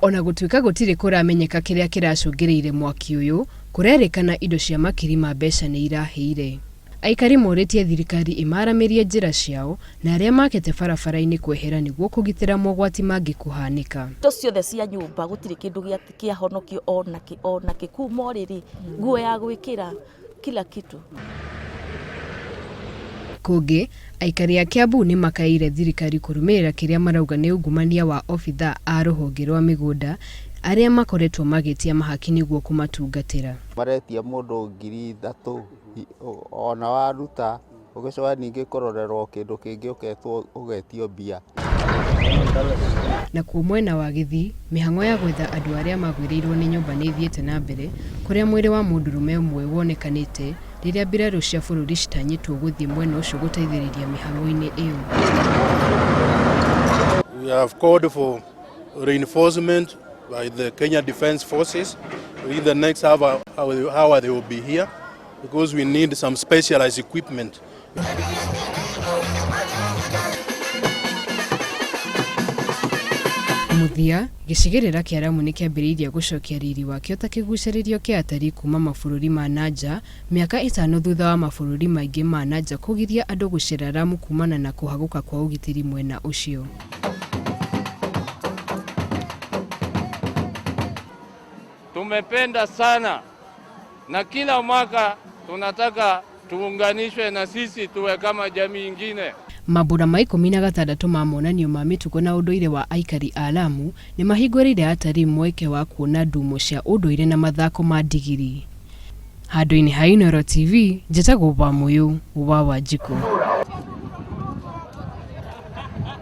Ona gũtuĩka gũtirĩ kũramenyeka kĩrĩa kĩracũngĩrĩire mwaki ũyũ, kũrerĩkana indo cia makiri ma mbeca nĩ irahĩire. Aikari morĩtie thirikari imaramĩrie njĩra ciao na arĩa makĩte barabara-inĩ kwehera nĩguo kũgitĩra mogwati mangĩkũhanĩka. Indo ciothe cia nyũmba gũtirĩ kĩndũ kĩahonokio ona kĩ kuma rĩrĩ, nguo ya gwĩkĩra kila kitu. Kũngĩ, aikari a Kiambu nĩ makaire thirikari kũrũmĩrĩra kĩrĩa marauga nĩ ungumania wa obithaa a rũhonge rwa mĩgũnda arĩa makoretwo magĩtia mahaki nĩguo kũmatungatĩra. Maretia mũndũ 3,000 ona waruta ũgĩcoka ningĩ kũrorerwo kĩndũ kĩngĩ ũketwo ũgetio mbia. Na kuo mwena wa Gĩthii, mĩhang'o ya gwetha andũ arĩa magwĩrĩirwo nĩ nyũmba nĩ ithiĩte na mbere, kũrĩa mwĩrĩ wa mũndũrũme ũmwe wonekanĩte rĩrĩa mbirarũ cia bũrũri citanyĩtwo gũthiĩ mwena ũcio gũteithĩrĩria mĩhang'o-inĩ ĩyo. We have called for reinforcement by the Kenya Defence Forces in the next hour they will be here because we need some specialized equipment. Muthia, gĩcigĩrĩra kĩa Lamu nĩ kĩambĩrĩirie gũcokia riri wakĩo ta kĩgucĩrĩrio kĩa atarii kuma mabũrũri ma nanja, mĩaka 5 thutha wa mabũrũri maingĩ ma nanja kũgiria andũ gũcera Lamu kumana na kũhagũka kwa ũgitĩri mwena ũcio. Tumependa sana na kila mwaka tunataka tuunganishwe na sisi tuwe kama jamii ingine. Mambura ma 16 ma monanio ma mĩtugo na ũndũire wa aikari a Lamu nĩ mahingũrĩire atarii mweke wa kuona ndumo cia ũndũire na mathako ma ndigiri. Handũ-inĩ ha Inooro TV, njĩtagwo Wamũyũ wa Wanjikũ.